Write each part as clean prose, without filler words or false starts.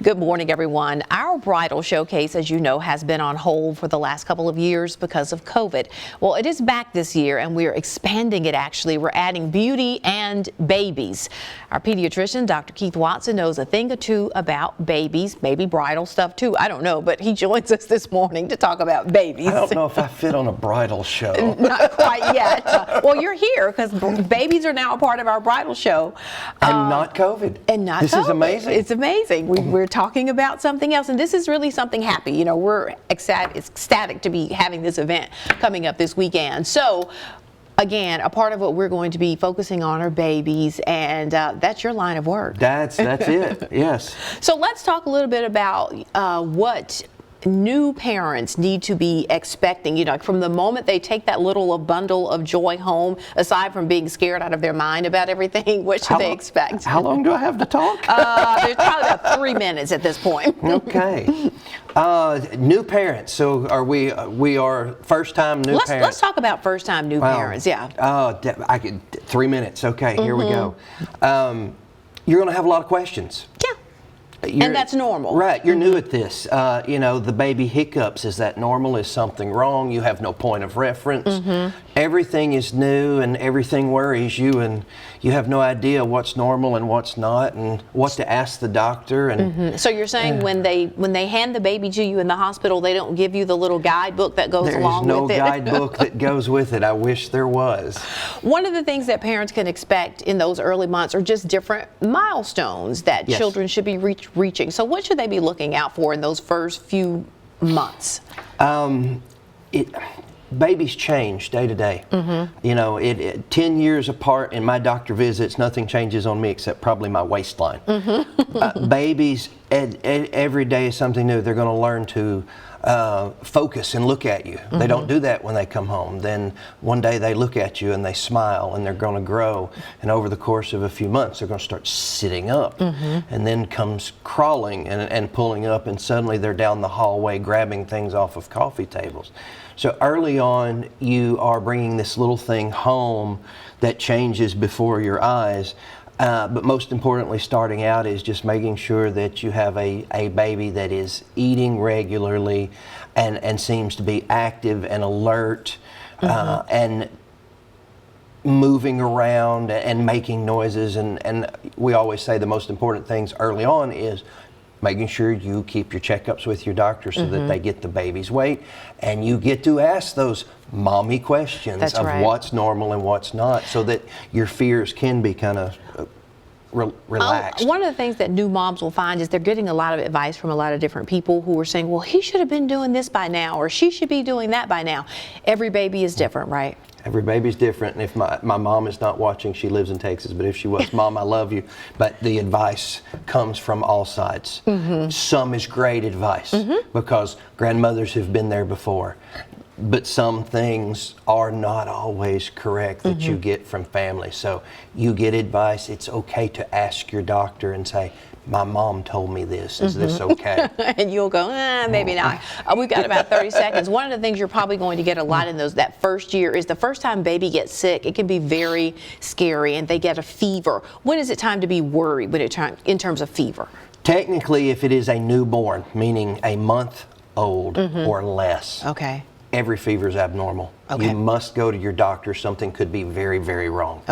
Good morning, everyone. Our bridal showcase, as you know, has been on hold for the last couple of years because of COVID. Well, it is back this year, and we're expanding it, actually. We're adding beauty and babies. Our pediatrician, Dr. Keith Watson, knows a thing or two about babies, maybe bridal stuff, too. I don't know, but he joins us this morning to talk about babies. I don't know if I fit on a bridal show. Not quite yet. Well, you're here because babies are now a part of our bridal show. And not COVID. And not This COVID. is amazing. It's amazing. We're talking about something else, and this is really something happy. You know, we're ecstatic to be having this event coming up this weekend. So, again, a part of what we're going to be focusing on are babies, and that's your line of work. That's it, yes. So let's talk a little bit about what new parents need to be expecting, you know, from the moment they take that little bundle of joy home, aside from being scared out of their mind about everything. What should they expect? How long do I have to talk? There's probably about 3 minutes at this point. Okay. New parents. So we are first-time new parents. Let's talk about first-time new parents. Yeah. I could 3 minutes. Okay, here we go. You're going to have a lot of questions. Yeah. And that's normal. Right, you're new at this. You know, the baby hiccups, is that normal? Is something wrong? You have no point of reference. Everything is new and everything worries you, and you have no idea what's normal and what's not and what to ask the doctor. And So you're saying when they hand the baby to you in the hospital, they don't give you the little guidebook that goes along with it? There's no guidebook that goes with it. I wish there was. One of the things that parents can expect in those early months are just different milestones that children should be reaching. So what should they be looking out for in those first few months? Babies change day to day. You know, 10 years apart in my doctor visits, nothing changes on me except probably my waistline. Babies, every day is something new. They're going to learn to focus and look at you. They don't do that when they come home. Then one day they look at you and they smile, and they're going to grow. And over the course of a few months, they're going to start sitting up. And then comes crawling and pulling up, and suddenly they're down the hallway grabbing things off of coffee tables. So early on, you are bringing this little thing home that changes before your eyes. But most importantly, starting out is just making sure that you have a baby that is eating regularly and seems to be active and alert and moving around and making noises. And we always say the most important things early on is making sure you keep your checkups with your doctor so that they get the baby's weight, and you get to ask those mommy questions of what's normal and what's not, so that your fears can be kind of relaxed. One of the things that new moms will find is they're getting a lot of advice from a lot of different people who are saying, well, he should have been doing this by now, or she should be doing that by now. Every baby is different, right? Every baby's different, and if my mom is not watching, she lives in Texas, but if she was, Mom, I love you. But the advice comes from all sides. Some is great advice because grandmothers have been there before. But some things are not always correct that you get from family. So you get advice. It's okay to ask your doctor and say, my mom told me this. Is this okay? And you'll go, maybe not. We've got about 30 seconds. One of the things you're probably going to get a lot in that first year is the first time baby gets sick. It can be very scary, and they get a fever. When is it time to be worried in terms of fever? Technically, if it is a newborn, meaning a month old or less, every fever is abnormal. You must go to your doctor. Something could be very, very wrong.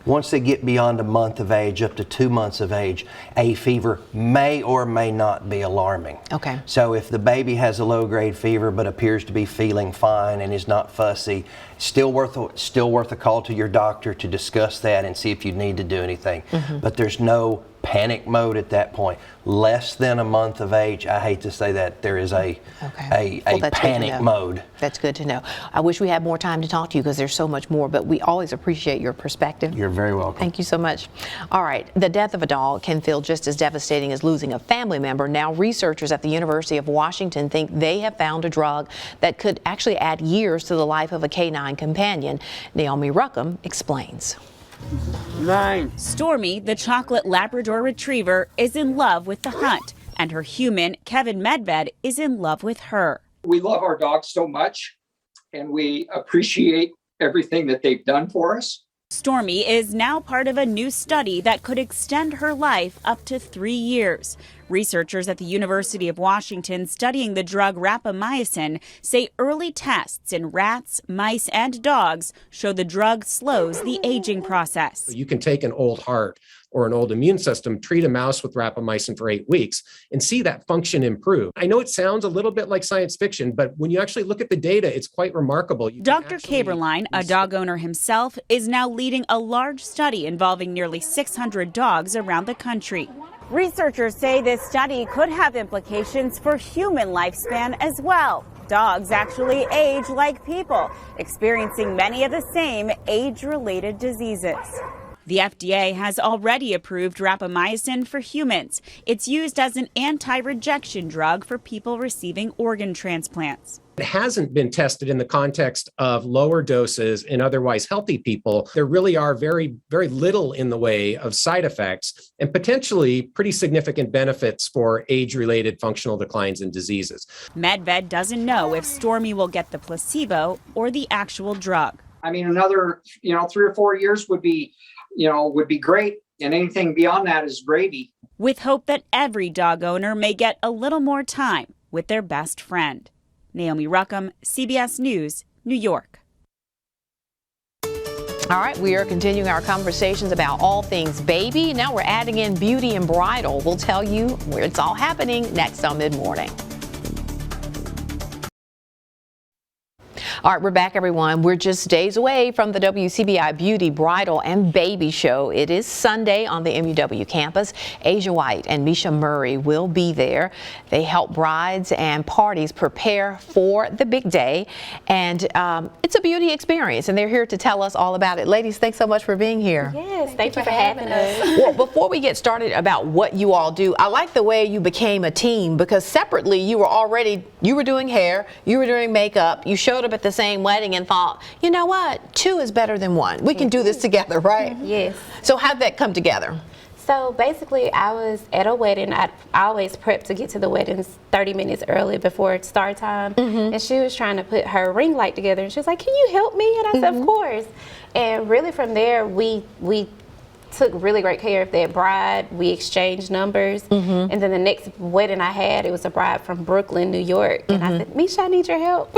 Once they get beyond a month of age, up to 2 months of age, a fever may or may not be alarming. So if the baby has a low-grade fever but appears to be feeling fine and is not fussy, still worth a call to your doctor to discuss that and see if you need to do anything. But there's no panic mode at that point. Less than a month of age, I hate to say that, there is a panic mode. That's good to know. I wish we had more time to talk to you because there's so much more, but we always appreciate your perspective. You're very welcome. Thank you so much. All right, the death of a dog can feel just as devastating as losing a family member. Now, researchers at the University of Washington think they have found a drug that could actually add years to the life of a canine companion. Naomi Ruckham explains. 9. Stormy, the chocolate Labrador Retriever, is in love with the hunt, and her human, Kevin Medved, is in love with her. We love our dogs so much, and we appreciate everything that they've done for us. Stormy is now part of a new study that could extend her life up to 3 years. Researchers at the University of Washington studying the drug rapamycin say early tests in rats, mice, and dogs show the drug slows the aging process. You can take an old heart or an old immune system, treat a mouse with rapamycin for 8 weeks, and see that function improve. I know it sounds a little bit like science fiction, but when you actually look at the data, it's quite remarkable. Dr. Kaberlein, a dog owner himself, is now leading a large study involving nearly 600 dogs around the country. Researchers say this study could have implications for human lifespan as well. Dogs actually age like people, experiencing many of the same age-related diseases. The FDA has already approved rapamycin for humans. It's used as an anti-rejection drug for people receiving organ transplants. It hasn't been tested in the context of lower doses in otherwise healthy people. There really are very, very little in the way of side effects and potentially pretty significant benefits for age-related functional declines and diseases. MedVed doesn't know if Stormy will get the placebo or the actual drug. I mean, another, 3 or 4 years would be great. And anything beyond that is gravy. With hope that every dog owner may get a little more time with their best friend. Naomi Ruckham, CBS News, New York. All right, we are continuing our conversations about all things baby. Now we're adding in beauty and bridal. We'll tell you where it's all happening next on Mid Morning. All right, we're back, everyone. We're just days away from the WCBI Beauty, Bridal, and Baby Show. It is Sunday on the MUW campus. Asia White and Misha Murray will be there. They help brides and parties prepare for the big day. And it's a beauty experience, and they're here to tell us all about it. Ladies, thanks so much for being here. Yes, thank you for having us. Well, before we get started about what you all do, I like the way you became a team, because separately you were doing hair, you were doing makeup, you showed up at the same wedding and thought, you know what, 2 is better than 1. We can do this together, right? Yes. So how'd that come together? So basically, I was at a wedding. I always prep to get to the weddings 30 minutes early before it's start time. And she was trying to put her ring light together, and she was like, can you help me? And I said, of course. And really from there, we took really great care of that bride. We exchanged numbers. And then the next wedding I had, it was a bride from Brooklyn, New York. And I said, Misha, I need your help.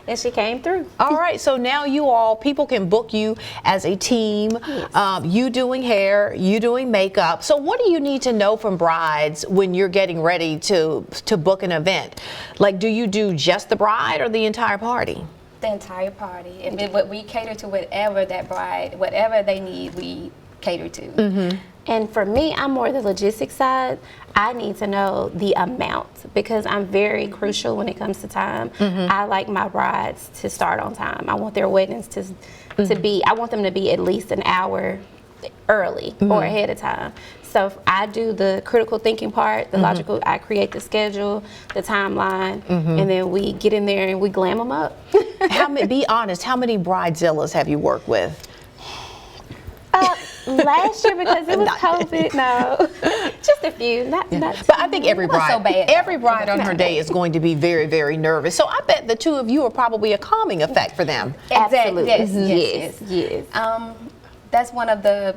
And she came through. All right, so now people can book you as a team. Yes. You doing hair, you doing makeup. So what do you need to know from brides when you're getting ready to book an event? Like, do you do just the bride or the entire party? The entire party, and then we cater to whatever that bride, whatever they need, we cater to. And for me, I'm more the logistics side. I need to know the amount, because I'm very crucial when it comes to time. I like my brides to start on time. I want their weddings to be, I want them to be at least an hour early or ahead of time. So I do the critical thinking part, the logical, I create the schedule, the timeline, and then we get in there and we glam them up. Be honest, how many bridezillas have you worked with? Last year, because it was COVID, no, just a few. Not But I think every bride, so bad. every bride on her day is going to be very, very nervous. So I bet the 2 of you are probably a calming effect for them. Absolutely. Yes. That's one of the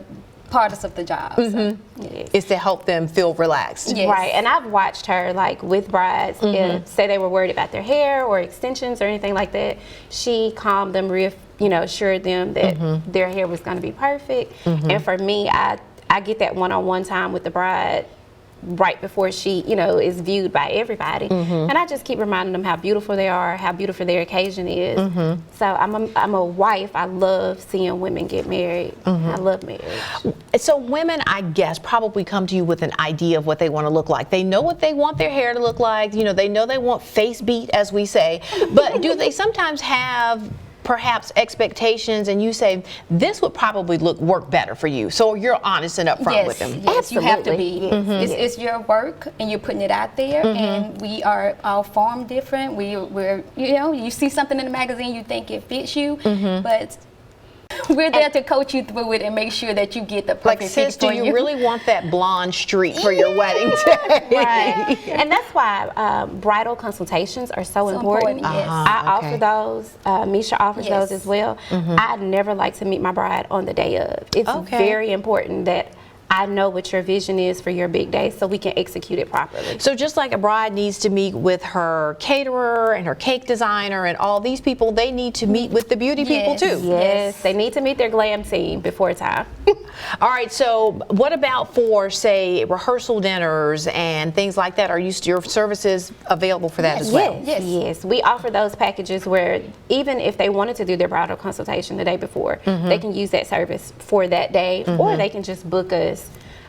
parts of the job. So. Yes. Is to help them feel relaxed. Yes. Right, and I've watched her, like, with brides, if, say they were worried about their hair or extensions or anything like that, she calmed them, assured them that their hair was going to be perfect. And for me, I get that one-on-one time with the bride right before she, is viewed by everybody. And I just keep reminding them how beautiful they are, how beautiful their occasion is. So I'm a wife. I love seeing women get married. I love marriage. So women, I guess, probably come to you with an idea of what they want to look like. They know what they want their hair to look like. They know they want face beat, as we say. But do they sometimes have perhaps expectations, and you say this would probably work better for you, so you're honest and upfront with them? Yes, you have to be. Yes. It's your work, and you're putting it out there, and we are all formed different. We're you see something in the magazine, you think it fits you, but we're there to coach you through it and make sure that you get the perfect fit sis, for do you really want that blonde streak for your wedding day? Right. And that's why bridal consultations are so important. Yes. I offer those. Misha offers those as well. I'd never like to meet my bride on the day of. It's very important that I know what your vision is for your big day, so we can execute it properly. So just like a bride needs to meet with her caterer and her cake designer and all these people, they need to meet with the beauty people too. Yes, they need to meet their glam team before time. All right, so what about for, say, rehearsal dinners and things like that? Are your services available for that as well? Yes. We offer those packages where even if they wanted to do their bridal consultation the day before, they can use that service for that day, or they can just book us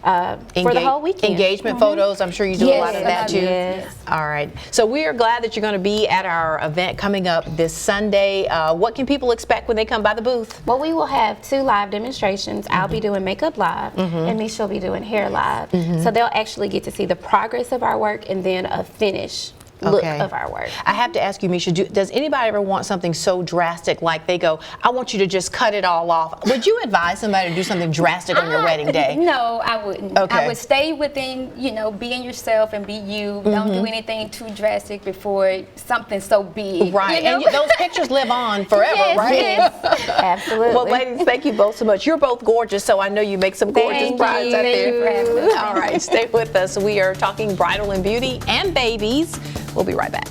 for the whole weekend. Engagement photos, I'm sure you do a lot of that too. Yes. All right. So we are glad that you're going to be at our event coming up this Sunday. What can people expect when they come by the booth? Well, we will have 2 live demonstrations. I'll be doing makeup live, and Misha will be doing hair live. So they'll actually get to see the progress of our work and then a finish look of our work. I have to ask you, Misha, does anybody ever want something so drastic like they go, I want you to just cut it all off? Would you advise somebody to do something drastic on your wedding day? No, I wouldn't. Okay. I would stay within, being yourself and be you. Don't do anything too drastic before something so big. Right, You know? and those pictures live on forever, Yes, right? yes. Absolutely. Well, ladies, thank you both so much. You're both gorgeous, so I know you make some gorgeous Thank brides you. out Thank there. you for having us. All right, stay with us. We are talking bridal and beauty and babies. We'll be right back.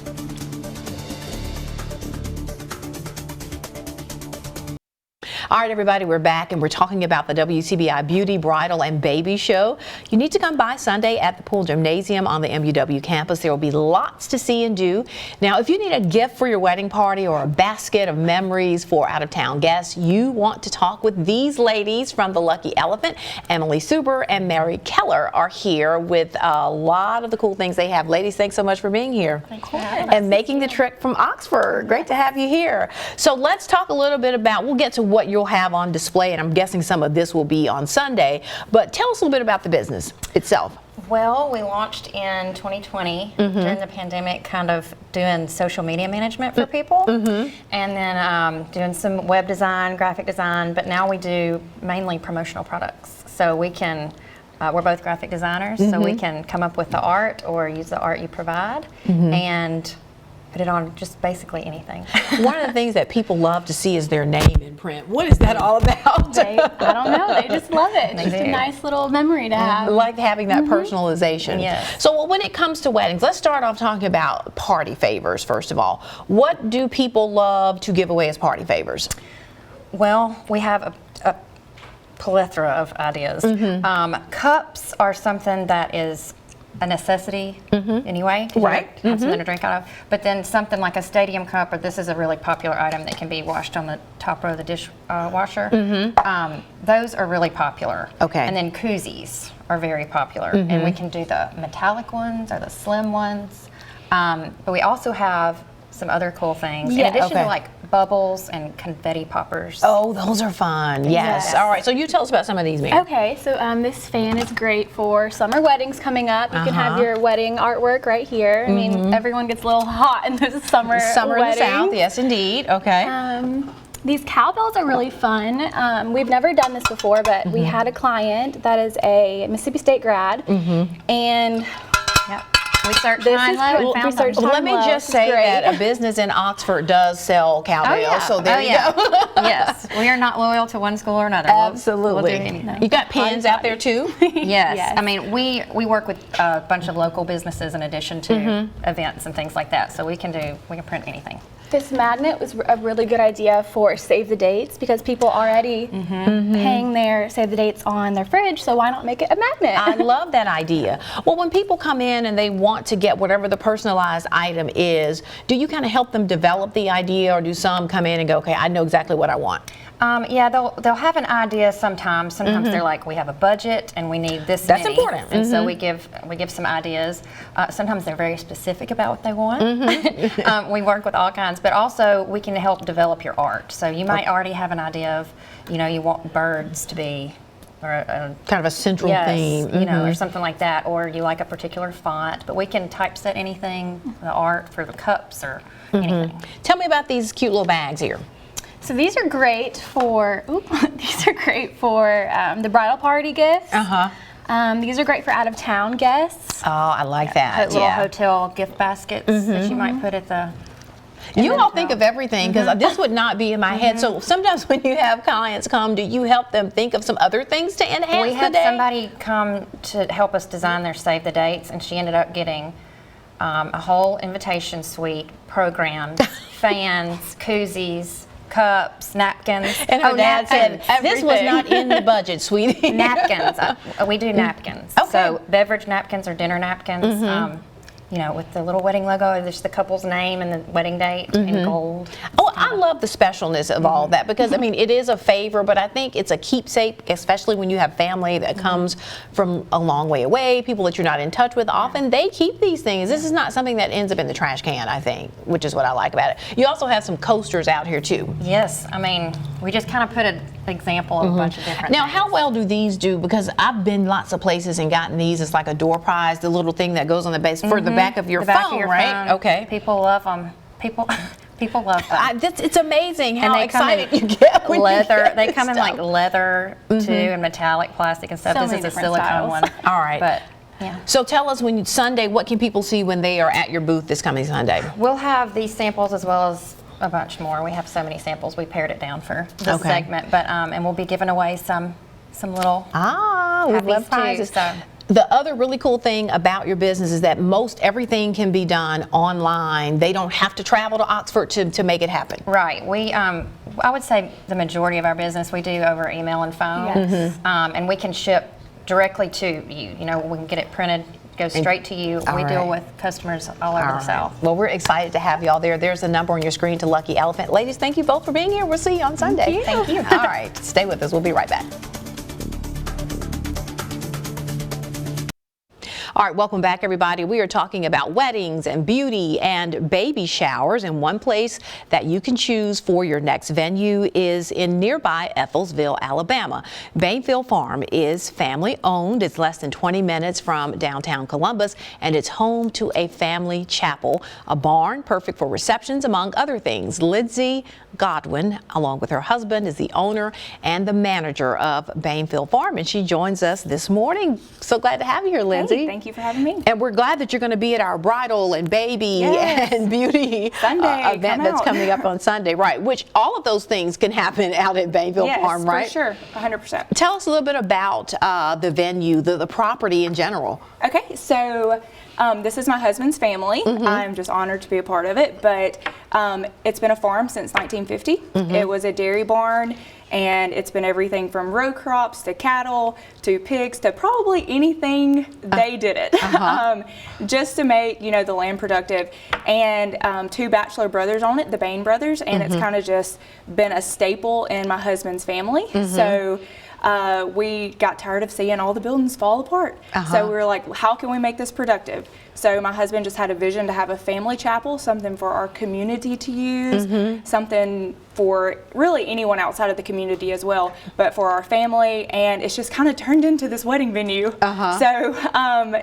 All right, everybody, we're back and we're talking about the WCBI Beauty, Bridal, and Baby Show. You need to come by Sunday at the Pool Gymnasium on the MUW campus. There will be lots to see and do. Now, if you need a gift for your wedding party or a basket of memories for out-of-town guests, you want to talk with these ladies from the Lucky Elephant. Emily Suber and Mary Keller are here with a lot of the cool things they have. Ladies, thanks so much for being here. Thanks for having us. And making the trek from Oxford. Great to have you here. So let's talk a little bit about, we'll get to what you'll have on display, and I'm guessing some of this will be on Sunday, but tell us a little bit about the business itself. Well, we launched in 2020 during the pandemic, kind of doing social media management for people, and then doing some web design, graphic design, but now we do mainly promotional products. So we can, we're both graphic designers, so we can come up with the art or use the art you provide and put it on just basically anything. One of the things that people love to see is their name in print. What is that all about? I don't know. They just love it. It's just a nice little memory to have. Like having that personalization. Yes. So when it comes to weddings, let's start off talking about party favors, first of all. What do people love to give away as party favors? Well, we have a plethora of ideas. Cups are something that is a necessity anyway, 'cause you have something to drink out of. But then something like a stadium cup, or this is a really popular item that can be washed on the top row of the dishwasher. Those are really popular. Okay. And then koozies are very popular. And we can do the metallic ones or the slim ones. But we also have some other cool things. In addition to like bubbles and confetti poppers. Oh, those are fun. Yes. All right. So you tell us about some of these, Mary. Okay, so this fan is great for summer weddings coming up. You can have your wedding artwork right here. I mean, everyone gets a little hot in this summer Summer in the wedding. South. Yes, indeed. Okay. These cowbells are really fun. We've never done this before, but we had a client that is a Mississippi State grad, and We searched This high is and low cool. and found Research them. Well, let me Love, just it's say great. that a business in Oxford does sell cowbells, so there you go. Yes, we are not loyal to one school or another. We'll do Absolutely. anything. You got pins out there too? Yes. I mean, we work with a bunch of local businesses in addition to events and things like that, so we can print anything. this magnet was a really good idea for save the dates because people already hang their save the dates on their fridge, so why not make it a magnet? I love that idea. Well, when people come in and they want to get whatever the personalized item is, do you kind of help them develop the idea, or do some come in and go, okay, I know exactly what I want? Yeah, they'll have an idea sometimes. Sometimes they're like, we have a budget and we need this That's many. important. And so we give some ideas. Sometimes they're very specific about what they want. We work with all kinds, but also we can help develop your art. So you might already have an idea of, you want birds to be, or a Kind of a central theme. or something like that, or you like a particular font. But we can typeset anything, the art for the cups or anything. Tell me about these cute little bags here. So these are great for the bridal party gifts. These are great for out-of-town guests. Oh, I like that. Little hotel gift baskets that you might put at the You all think of everything, because this would not be in my head. So sometimes when you have clients come, do you help them think of some other things to enhance We the had day? somebody come to help us design their save the dates, and she ended up getting a whole invitation suite, programs, fans, koozies, cups, napkins. And her dad said, this was everything. not in the budget, sweetie. Napkins. We do napkins. Okay. So beverage napkins or dinner napkins. You know, with the little wedding logo, there's the couple's name and the wedding date in gold. Oh, I love the specialness of all that, because I mean, it is a favor, but I think it's a keepsake, especially when you have family that comes from a long way away, people that you're not in touch with. Often they keep these things. This is not something that ends up in the trash can, I think, which is what I like about it. You also have some coasters out here too. Yes, I mean, we just kind of put an example of a bunch of different Now, things. how well do these do? Because I've been lots of places and gotten these. It's like a door prize, the little thing that goes on the base for the back of your The back phone, of your right? phone. Okay. People love them. People love them. It's amazing how And they come in excited you get when you leather. get They this come in stuff. like leather too, and metallic plastic and stuff. So This many is a different silicone styles. one. All right. But yeah. So tell us, when Sunday, what can people see when they are at your booth this coming Sunday? We'll have these samples as well as a bunch more. We have so many samples. We pared it down for this Okay. segment, but and we'll be giving away some little. We Have love these too, prizes. so. The other really cool thing about your business is that most everything can be done online. They don't have to travel to Oxford to make it happen. Right. We, I would say the majority of our business we do over email and phone, Yes. and we can ship directly to you. You know, we can get it printed, go straight to you. All We deal right. with customers all over the South. Well, we're excited to have y'all there. There's a number on your screen to Lucky Elephant. Ladies, thank you both for being here. We'll see you on Sunday. Thank you. All right. Stay with us. We'll be right back. All right, welcome back, everybody. We are talking about weddings and beauty and baby showers, and one place that you can choose for your next venue is in nearby Ethelsville, Alabama. Bainfield Farm is family owned. It's less than 20 minutes from downtown Columbus, and it's home to a family chapel, a barn perfect for receptions, among other things. Lindsay Godwin, along with her husband, is the owner and the manager of Bainfield Farm, and she joins us this morning. So glad to have you here, Lindsay. Hey, thank you for having me. And we're glad that you're going to be at our bridal and baby Yes. and beauty Sunday, event come that's out. coming up on Sunday, right? Which all of those things can happen out at Bainfield Yes, Farm, right? for sure, 100%. Tell us a little bit about the venue, the property in general. Okay, so this is my husband's family. I'm just honored to be a part of it, but it's been a farm since 1950. It was a dairy barn, and it's been everything from row crops to cattle to pigs to probably anything they did it, just to make, you know, the land productive. And 2 bachelor brothers on it, the Bain brothers, and it's kind of just been a staple in my husband's family. So we got tired of seeing all the buildings fall apart. So we were like, how can we make this productive? So my husband just had a vision to have a family chapel, something for our community to use, something for really anyone outside of the community as well, but for our family. And it's just kind of turned into this wedding venue. So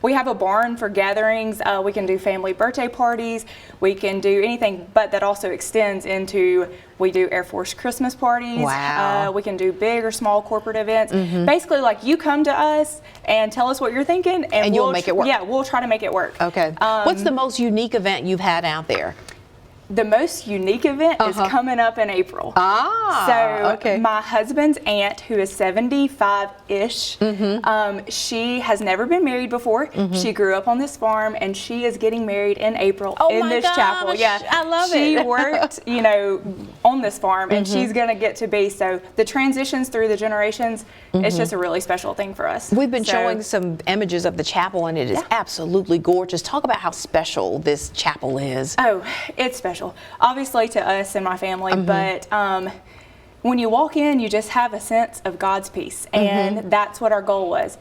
we have a barn for gatherings. We can do family birthday parties. We can do anything, but that also extends into, we do Air Force Christmas parties. Wow. We can do big or small corporate events. Basically, like, you come to us and tell us what you're thinking, and you'll we'll make it work. Yeah, we'll try to make it work. Okay. What's the most unique event you've had out there? The most unique event is coming up in April. So okay. my husband's aunt, who is 75-ish, she has never been married before. She grew up on this farm, and she is getting married in April in this chapel. Yeah, I love she it. worked, you know, on this farm, and she's going to get to be, so the transitions through the generations, it's just a really special thing for us. We've been So- showing some images of the chapel, and it is absolutely gorgeous. Talk about how special this chapel is. Oh, it's special, obviously, to us and my family, but when you walk in, you just have a sense of God's peace, and that's what our goal was.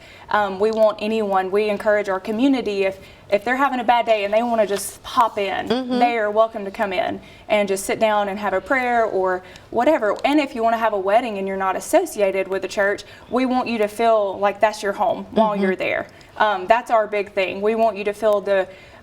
We want anyone, we encourage our community, if they're having a bad day and they want to just pop in, they are welcome to come in and just sit down and have a prayer or whatever. And if you want to have a wedding and you're not associated with the church, we want you to feel like that's your home while you're there. That's our big thing. We want you to feel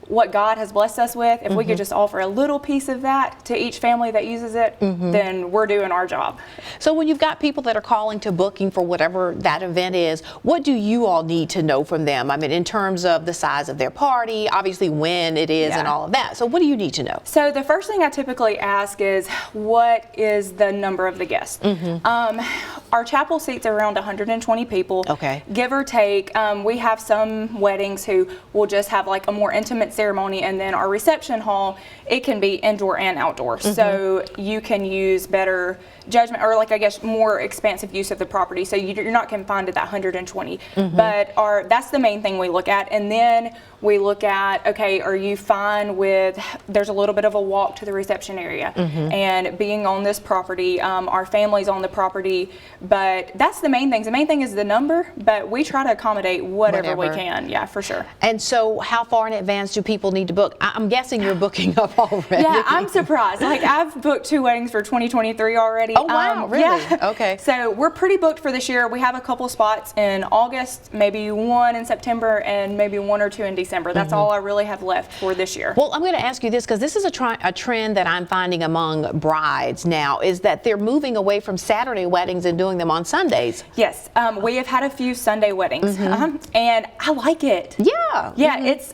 what God has blessed us with, if we could just offer a little piece of that to each family that uses it, then we're doing our job. So when you've got people that are calling to booking for whatever that event is, what do you all need to know from them? I mean, in terms of the size of their party, obviously when it is and all of that. So what do you need to know? So the first thing I typically ask is, what is the number of the guests? Our chapel seats around 120 people, give or take. We have some weddings who will just have like a more intimate ceremony, and then our reception hall, it can be indoor and outdoor. So you can use better judgment, or like I guess more expansive use of the property, so you're not confined to that 120. But that's the main thing we look at. And then we look at, okay, are you fine with, there's a little bit of a walk to the reception area and being on this property, our family's on the property, but that's the main things. The main thing is the number, but we try to accommodate whatever we can. Yeah, for sure. And so how far in advance do people need to book? I'm guessing you're booking up already. Yeah, I'm surprised. Like, I've booked 2 weddings for 2023 already. Oh, wow, really? Yeah. Okay. So we're pretty booked for this year. We have a couple spots in August, maybe 1 in September, and maybe 1 or 2 in December. That's all I really have left for this year. Well, I'm going to ask you this, because this is a trend that I'm finding among brides now, is that they're moving away from Saturday weddings and doing them on Sundays. Yes, we have had a few Sunday weddings, and I like it. Yeah. Yeah, it's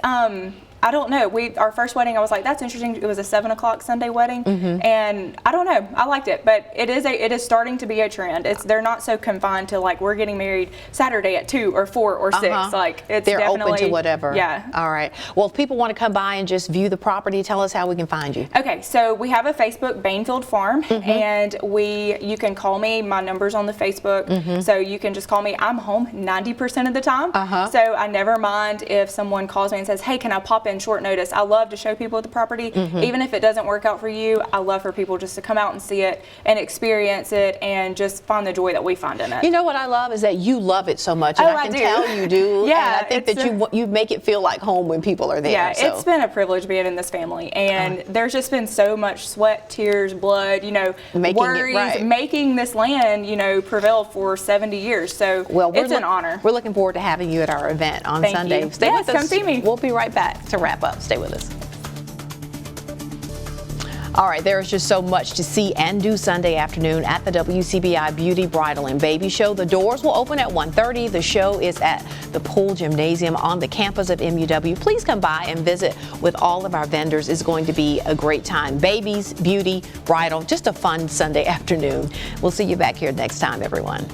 I don't know. Our first wedding, I was like, that's interesting. It was a 7 o'clock Sunday wedding, and I don't know. I liked it, but it is starting to be a trend. They're not so confined to like we're getting married Saturday at 2 or 4 or 6. Like it's they're definitely open to whatever. Yeah. All right. Well, if people want to come by and just view the property, tell us how we can find you. Okay, so we have a Facebook, Bainfield Farm, and you can call me. My number's on the Facebook, so you can just call me. I'm home 90% of the time, so I never mind if someone calls me and says, hey, can I pop in short notice? I love to show people the property, even if it doesn't work out for you. I love for people just to come out and see it and experience it and just find the joy that we find in it. You know what I love is that you love it so much, and I can tell you do. Yeah, and I think that you make it feel like home when people are there. Yeah, so. It's been a privilege being in this family, and there's just been so much sweat, tears, blood, worries, making this land, prevail for 70 years. So it's an honor. We're looking forward to having you at our event on Sunday. You. Stay with us. Come see me. We'll be right back to wrap up. Stay with us. All right, there is just so much to see and do Sunday afternoon at the WCBI Beauty, Bridal, and Baby Show. The doors will open at 1:30. The show is at the Pool Gymnasium on the campus of MUW. Please come by and visit with all of our vendors. It's going to be a great time. Babies, beauty, bridal, just a fun Sunday afternoon. We'll see you back here next time, everyone.